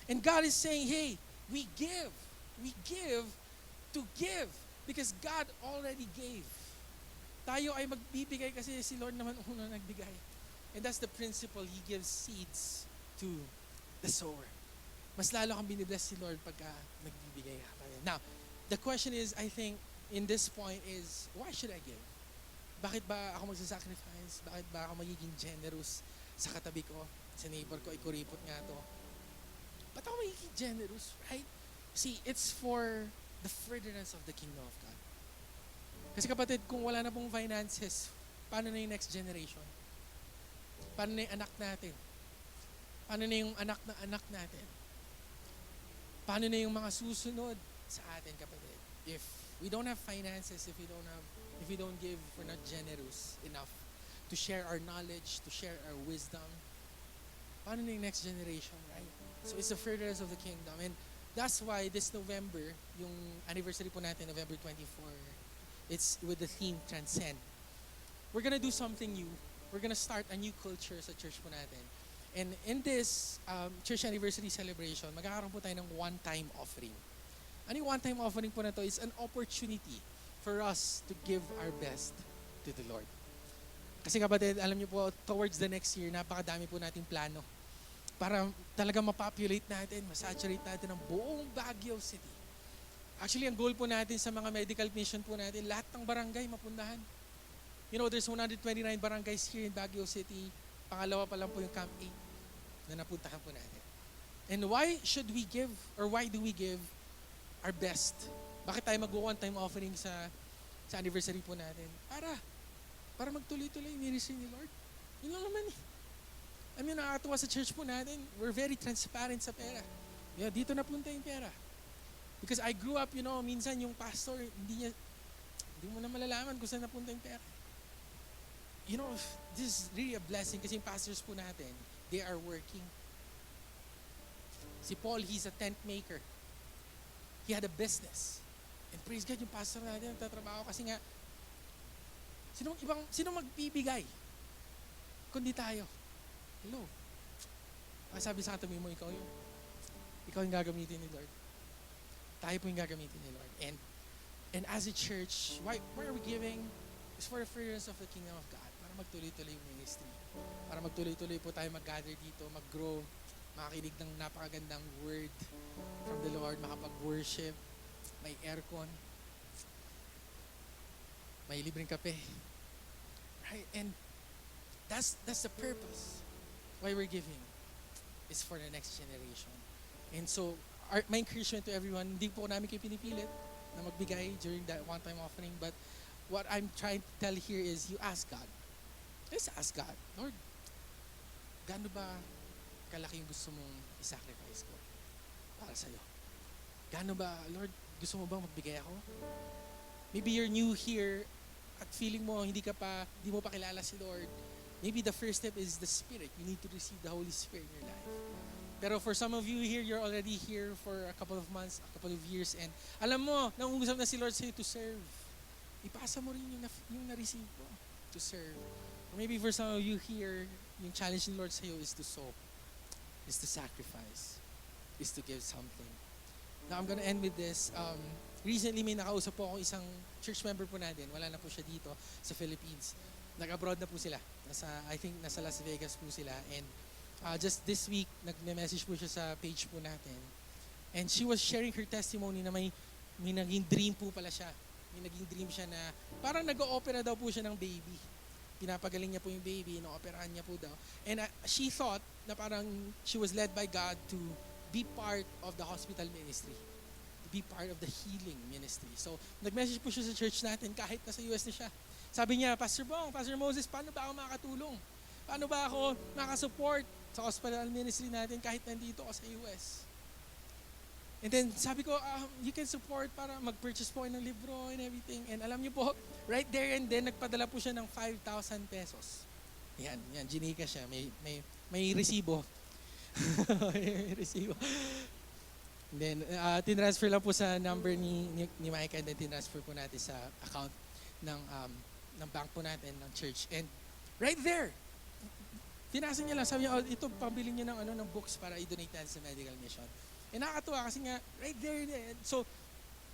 And God is saying, hey, we give to give because God already gave. Tayo ay magbibigay kasi si Lord naman una nagbigay. And that's the principle. He gives seeds to the sower. Mas lalo kang binibless si Lord pagka nagbibigay ka. Now, the question is, I think, in this point is, why should I give? Bakit ba ako magsasacrifice? Bakit ba ako magiging generous sa katabi ko, Sa neighbor ko, ikuripot nga to. Ba't ako magiging generous, right? See, it's for the furtherance of the kingdom of God. Kasi kapatid, kung wala na pong finances, paano na yung next generation? Paano na yung anak natin? Paano na yung anak na anak natin? Paano na yung mga susunod sa atin, kapatid? If we don't have finances, if we don't give, if we're not generous enough to share our knowledge, to share our wisdom, paano na yung next generation, right? So it's the furtherance of the kingdom. And that's why this November, yung anniversary po natin, November 24, it's with the theme Transcend. We're gonna do something new. We're gonna start a new culture sa church po natin. And in this church anniversary celebration, magkakaroon po tayo ng one-time offering. Ano yung one-time offering po na to? It's an opportunity for us to give our best to the Lord. Kasi kapatid, alam niyo po, towards the next year, napakadami po nating plano para talaga mapopulate natin, masaturate natin ang buong Baguio City. Actually, ang goal po natin sa mga medical mission po natin, lahat ng barangay mapundahan. You know, there's 129 barangays here in Baguio City. Pangalawa pa lang po yung Camp 8 na napuntahan po natin. And why should we give, or why do we give our best? Bakit tayo mag-one-time offering sa anniversary po natin? Para magtuloy-tuloy yung ministry ni Lord. Yun lang naman eh. I mean, nakakatuwa sa church po natin, we're very transparent sa pera. Yeah, dito napunta yung pera. Because I grew up, you know, minsan yung pastor, hindi mo na malalaman kung saan napunta yung pera. You know, this is really a blessing kasi yung pastors po natin, they are working. Si Paul, he's a tent maker. He had a business. And praise God, yung pastor natin nagtatrabaho kasi nga, sino magbibigay? Kundi tayo. Hello. Ang sabi sa katabi mo, ikaw yung gagamitin ni Lord. Tayo po yung gagamitin ni Lord. And as a church, why are we giving? It's for the furtherance of the kingdom of God. Para magtuloy-tuloy yung ministry. Para magtuloy-tuloy po tayo mag-gather dito, mag-grow, makakinig ng napakagandang word from the Lord, makapag-worship, may aircon, may libreng kape. Right? And that's the purpose why we're giving. It's for the next generation. And so, my encouragement to everyone, hindi po namin kayo pinipilit na magbigay during that one-time offering, but what I'm trying to tell here is you ask God. Just ask God, Lord, gaano ba kalaki yung gusto mong isacrifice ko para sa'yo? Gaano ba, Lord, gusto mo bang magbigay ako? Maybe you're new here at feeling mo hindi mo pa kilala si Lord. Maybe the first step is the Spirit. You need to receive the Holy Spirit in your life. Pero for some of you here, you're already here for a couple of months, a couple of years, and alam mo, nangungusap na si Lord sa'yo to serve. Ipasa mo rin yung na-receive mo to serve. Or maybe for some of you here, yung challenge ni Lord sa'yo is to sow, is to sacrifice, is to give something. Now, I'm gonna end with this. Recently, may nakausap po ako isang church member po natin. Wala na po siya dito sa Philippines. Nag-abroad na po sila. I think nasa Las Vegas po sila. And just this week, nag-message po siya sa page po natin. And she was sharing her testimony na may naging dream po pala siya. May naging dream siya na parang nag-o-opera daw po siya ng baby. Pinapagaling niya po yung baby, ino-operahan niya po daw. And she thought na parang she was led by God to be part of the hospital ministry. To be part of the healing ministry. So, nag-message po siya sa church natin kahit nasa US na siya. Sabi niya, Pastor Bong, Pastor Moses, paano ba ako makakatulong? Paano ba ako makasupport sa hospital ministry natin kahit nandito ako sa US? And then sabi ko, you can support para mag-purchase po ng libro and everything. And alam niyo po, right there and then, nagpadala po siya ng 5,000 pesos. Yan, ginika siya. May resibo. May resibo. And then, tinransfer lang po sa number ni Mike and then tinransfer po natin sa account ng bank po natin, ng church. And right there, pinasa niya lang, sabi niya, ito, pambili niyo ng books para i-donate natin sa medical mission. And nakakatuwa kasi nga, right there. So,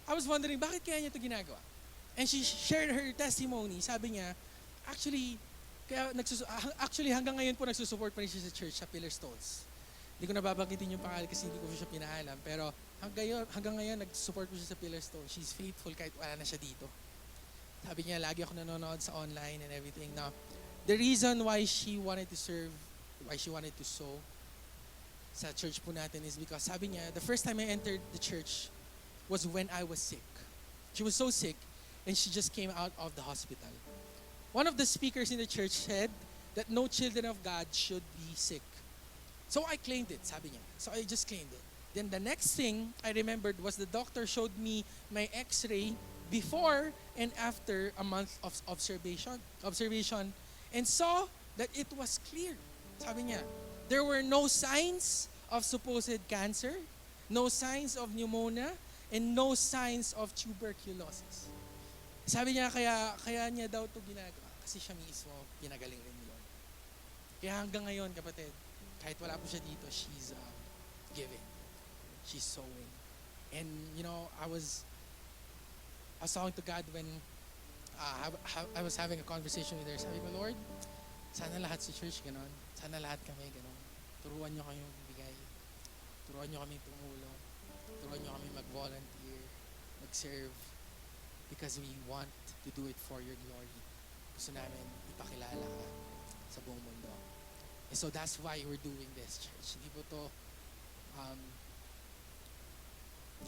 I was wondering, bakit kaya niya ito ginagawa? And she shared her testimony. Sabi niya, actually hanggang ngayon po nagsusupport pa rin siya sa church, sa Pillar Stones. Hindi ko nababanggitin yung pangalan kasi hindi ko siya pinaalam. Pero hanggang ngayon, nagsusupport po siya sa Pillar Stones. She's faithful kahit wala na siya dito. Sabi niya, lagi ako nanonood sa online and everything. Now, the reason why she wanted to serve why she wanted to sow sa church po natin is because sabi niya, the first time I entered the church was when I was sick. She was so sick and she just came out of the hospital. One of the speakers in the church said that no children of God should be sick. So I claimed it, sabi niya. So I just claimed it. Then the next thing I remembered was the doctor showed me my x-ray before and after a month of observation and saw that it was clear. Sabi niya, there were no signs of supposed cancer, no signs of pneumonia, and no signs of tuberculosis. Sabi niya, kaya niya daw ito ginagawa kasi siya mismo pinagaling rin ni Lord. Kaya hanggang ngayon, kapatid, kahit wala po siya dito, she's giving. She's sowing. And, I was talking to God when I was having a conversation with her. Sabi ko, Lord, sana lahat sa church ganon. Sana lahat kami ganon. Turuan niyo kami magbigay. Turuan niyo kami tumulong. Turuan niyo kami mag-volunteer, mag-serve. Because we want to do it for your glory. Gusto namin ipakilala ka sa buong mundo. And so that's why we're doing this, church. Hindi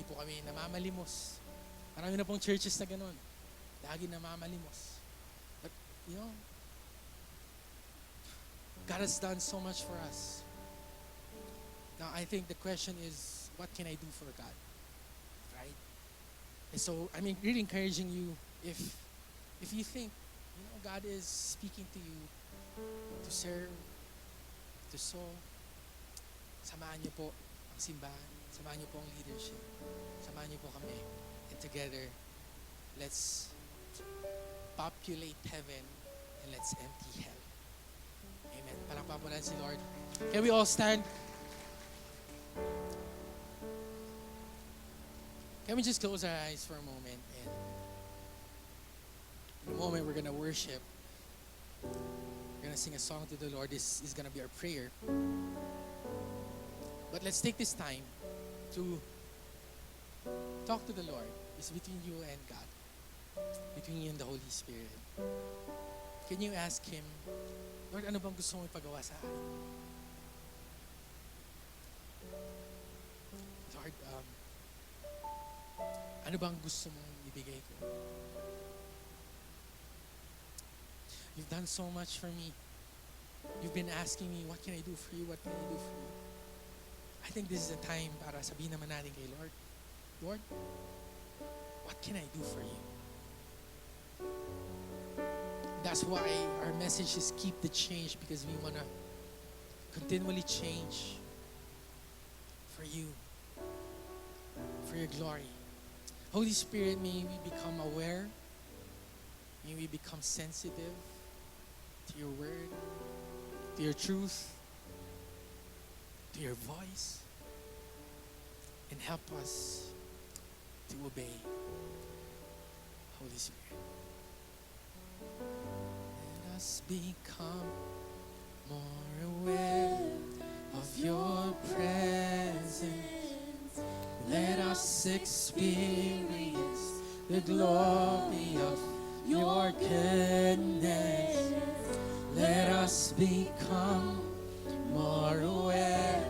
po kami namamalimos. Marami na pong churches na ganun. Lagi namamalimos. But, God has done so much for us. Now, I think the question is, what can I do for God? Right? And so, I'm really encouraging you, if you think, God is speaking to you to serve, to sow, samahan niyo po ang simbahan, samahan niyo po ang leadership, samahan niyo po kami, and together, let's populate heaven and let's empty hell. Amen. Palakpakan po natin si Lord. Can we all stand? Can we just close our eyes for a moment? And in a moment, we're going to worship. We're going to sing a song to the Lord. This is going to be our prayer. But let's take this time to talk to the Lord. It's between you and God, between you and the Holy Spirit. Can you ask Him, Lord, ano bang gusto mong ipagawa sa akin? Lord, ano bang gusto mong ibigay ko? You've done so much for me. You've been asking me, what can I do for you? What can I do for you? I think this is a time para sabihin naman natin kay Lord, Lord, what can I do for you? That's why our message is keep the change, because we want to continually change for you, for your glory. Holy Spirit, may we become aware, may we become sensitive to your word, to your truth, to your voice, and help us to obey. Holy Spirit. Let us become more aware of your presence. Let us experience the glory of your goodness. Let us become more aware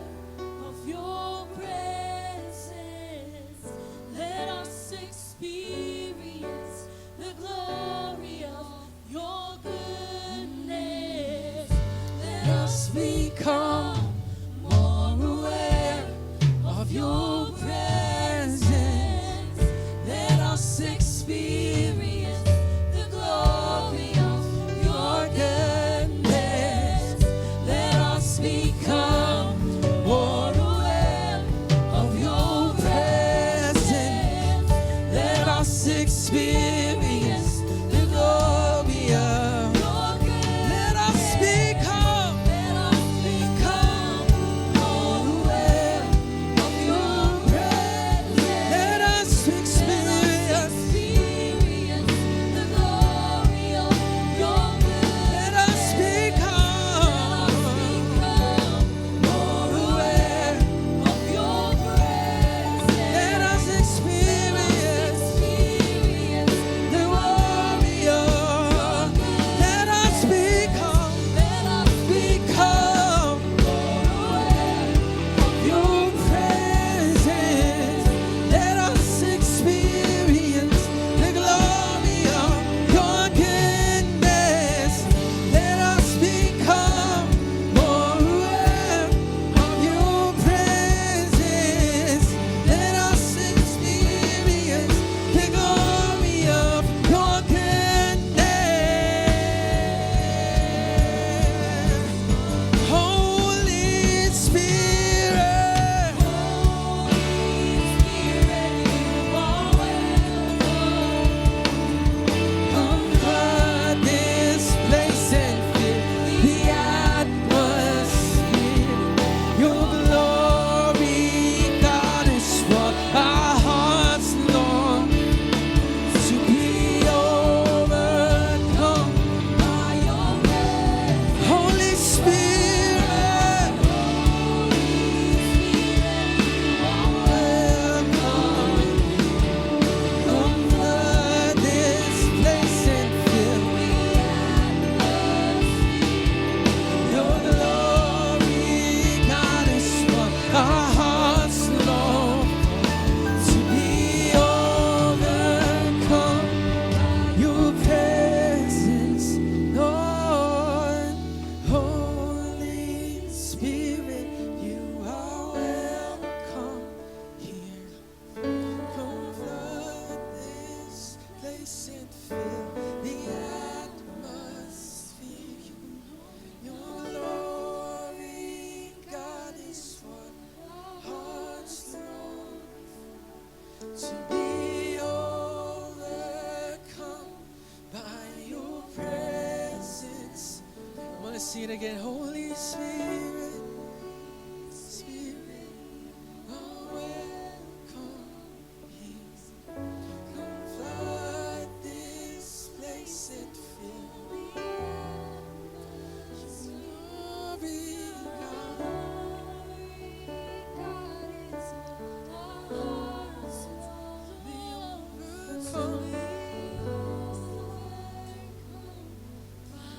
of your presence. Let us experience the glory of your goodness. Let us become more aware of your presence. Let us experience the glory of your goodness. Let us become to be overcome by your presence. I want to sing it again. Holy Spirit, Spirit, oh, welcome here. Come flood this place and fill His glory, God.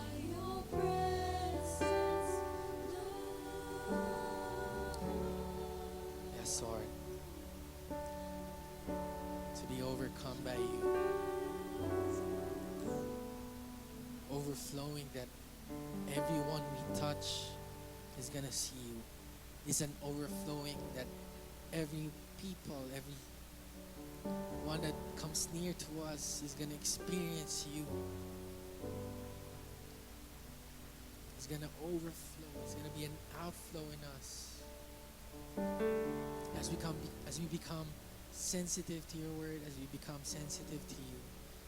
Be overcome. Yes, Lord. To be overcome by you. Overflowing that everyone we touch is gonna see you. It's an overflowing that every people, every one that comes near to us is gonna experience you. It's gonna overflow. It's gonna be an outflow in us. As we become sensitive to your word, as we become sensitive to you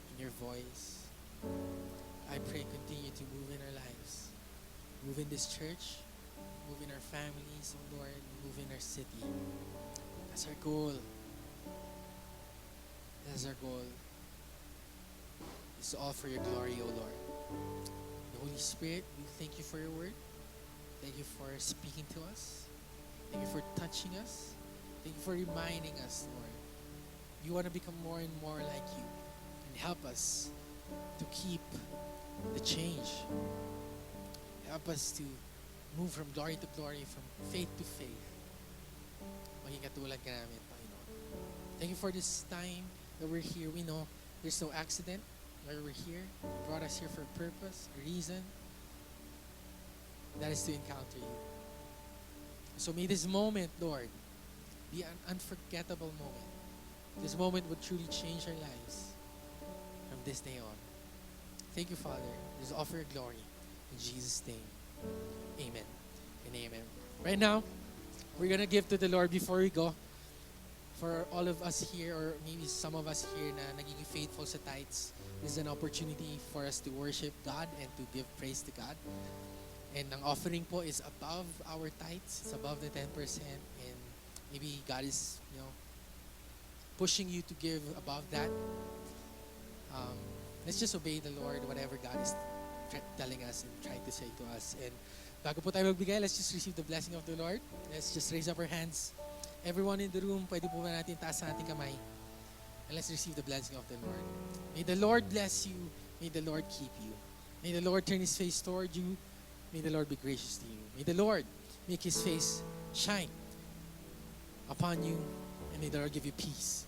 and your voice, I pray continue to move in our lives. Move in this church, move in our families, oh Lord, move in our city. That's our goal. That's our goal. It's all for your glory, O Lord. The Holy Spirit, we thank you for your word. Thank you for speaking to us. Thank you for touching us. Thank you for reminding us, Lord. You want to become more and more like you. And help us to keep the change. Help us to move from glory to glory, from faith to faith. Maging katulad ka namin, Panginoon. Thank you for this time that we're here. We know there's no accident why we're here. You brought us here for a purpose, a reason. That is to encounter you. So may this moment, Lord, be an unforgettable moment. This moment would truly change our lives from this day on. Thank you, Father. This is all for your glory. In Jesus' name, amen and amen. Right now, we're going to give to the Lord before we go. For all of us here, or maybe some of us here na nagiging faithful sa tithes, this is an opportunity for us to worship God and to give praise to God. And ang offering po is above our tithes. It's above the 10%. And maybe God is, pushing you to give above that. Let's just obey the Lord, whatever God is telling us and trying to say to us. And bago po tayo magbigay, let's just receive the blessing of the Lord. Let's just raise up our hands. Everyone in the room, pwede po ba natin taas ang ating kamay? And let's receive the blessing of the Lord. May the Lord bless you. May the Lord keep you. May the Lord turn His face toward you. May the Lord be gracious to you. May the Lord make His face shine upon you. And may the Lord give you peace.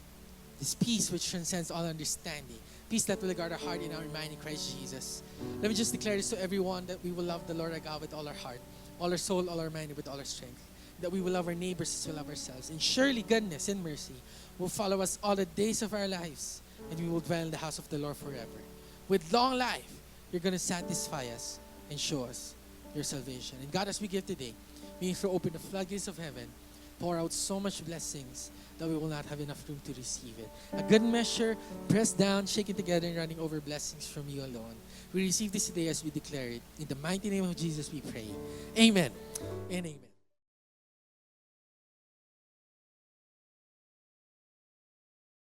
This peace which transcends all understanding. Peace that will guard our heart and our mind in Christ Jesus. Let me just declare this to everyone, that we will love the Lord our God with all our heart, all our soul, all our mind, and with all our strength. That we will love our neighbors as we love ourselves. And surely goodness and mercy will follow us all the days of our lives. And we will dwell in the house of the Lord forever. With long life, you're going to satisfy us and show us your salvation. And God, as we give today, may you open the floodgates of heaven, pour out so much blessings that we will not have enough room to receive it. A good measure, pressed down, shaken together, and running over blessings from you alone. We receive this today as we declare it. In the mighty name of Jesus we pray. Amen and amen.